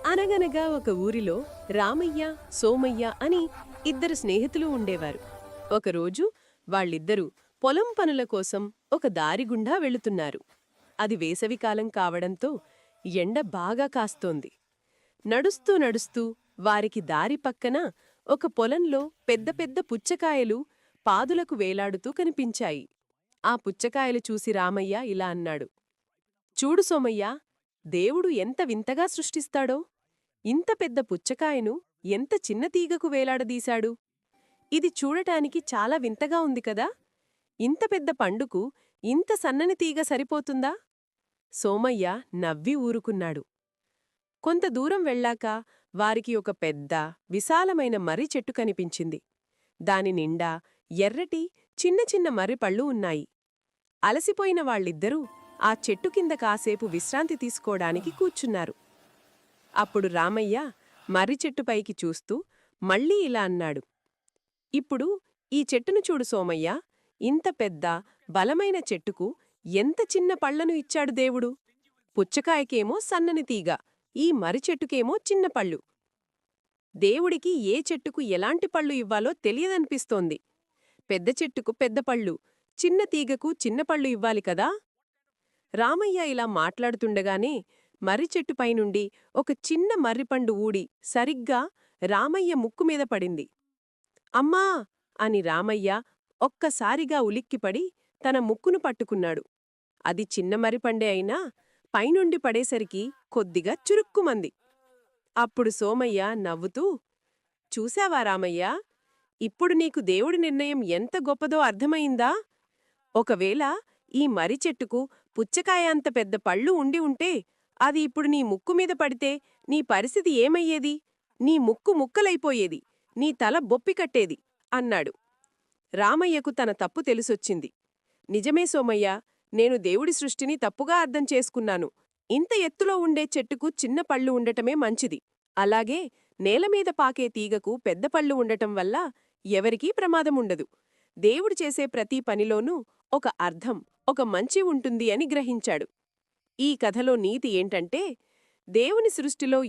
అనగనగా ఒక ఊరిలో రామయ్య సోమయ్య అని ఇద్దరు స్నేహితులు ఉండేవారు. ఒకరోజు వాళ్ళిద్దరూ పొలం పనుల కోసం ఒక దారిగుండా వెళుతున్నారు. అది వేసవికాలం కావడంతో ఎండ బాగా కాస్తోంది. నడుస్తూ నడుస్తూ వారికి దారి పక్కన ఒక పొలంలో పెద్ద పెద్ద పుచ్చకాయలు పాదులకు వేలాడుతూ కనిపించాయి. ఆ పుచ్చకాయలు చూసి రామయ్య ఇలా అన్నాడు: చూడు సోమయ్య, దేవుడు ఎంత వింతగా సృష్టిస్తాడో! ఇంత పెద్ద పుచ్చకాయను ఎంత చిన్న తీగకు వేలాడదీశాడు! ఇది చూడటానికి చాలా వింతగా ఉంది కదా! ఇంత పెద్ద పండుకు ఇంత సన్నని తీగ సరిపోతుందా? సోమయ్య నవ్వి ఊరుకున్నాడు. కొంత దూరం వెళ్ళాక వారికి ఒక పెద్ద, విశాలమైన మర్రి చెట్టు కనిపించింది. దాని నిండా ఎర్రటి చిన్న చిన్న మర్రిపళ్ళు ఉన్నాయి. అలసిపోయిన వాళ్ళిద్దరూ ఆ చెట్టు కింద కాసేపు విశ్రాంతి తీసుకోడానికి కూర్చున్నారు. అప్పుడు రామయ్య మర్రి చెట్టుపైకి చూస్తూ మళ్ళీ ఇలా అన్నాడు: ఇప్పుడు ఈ చెట్టును చూడు సోమయ్య, ఇంత పెద్ద బలమైన చెట్టుకు ఎంత చిన్న పళ్లను ఇచ్చాడు దేవుడు! పుచ్చకాయకేమో సన్నని తీగ, ఈ మర్రి చెట్టుకేమో చిన్న పళ్ళు. దేవుడికి ఏ చెట్టుకు ఎలాంటి పళ్ళు ఇవ్వాలో తెలియదనిపిస్తోంది. పెద్ద చెట్టుకు పెద్ద పళ్ళు, చిన్న తీగకు చిన్న పళ్ళు ఇవ్వాలి కదా! రామయ్య ఇలా మాట్లాడుతుండగానే మర్రి చెట్టుపైనుండి ఒక చిన్న మర్రిపండు ఊడి సరిగ్గా రామయ్య ముక్కుమీద పడింది. అమ్మా! అని రామయ్య ఒక్కసారిగా ఉలిక్కిపడి తన ముక్కును పట్టుకున్నాడు. అది చిన్న మర్రిపండే అయినా పైనుండి పడేసరికి కొద్దిగా చురుక్కుమంది. అప్పుడు సోమయ్య నవ్వుతూ, చూశావా రామయ్య, ఇప్పుడు నీకు దేవుడి నిర్ణయం ఎంత గొప్పదో అర్థమయిందా? ఒకవేళ ఈ మర్రి చెట్టుకు పుచ్చకాయ అంత పెద్ద పళ్ళు ఉండి ఉంటే అది ఇప్పుడు నీ ముక్కుమీద పడితే నీ పరిస్థితి ఏమయ్యేది? నీ ముక్కు ముక్కలైపోయేది, నీ తల బొప్పికట్టేది అన్నాడు. రామయ్యకు తన తప్పు తెలిసొచ్చింది. నిజమే సోమయ్య, నేను దేవుడి సృష్టిని తప్పుగా అర్థం చేసుకున్నాను. ఇంత ఎత్తులో ఉండే చెట్టుకు చిన్న పళ్ళు ఉండటమే మంచిది. అలాగే నేలమీద పాకే తీగకు పెద్ద పళ్ళు ఉండటం వల్ల ఎవరికీ ప్రమాదముండదు. దేవుడు చేసే ప్రతి పనిలోనూ ఒక అర్థం, ఒక మంచి ఉంటుంది అని గ్రహించాడు. ఈ కథలో నీతి ఏంటంటే, దేవుని సృష్టిలో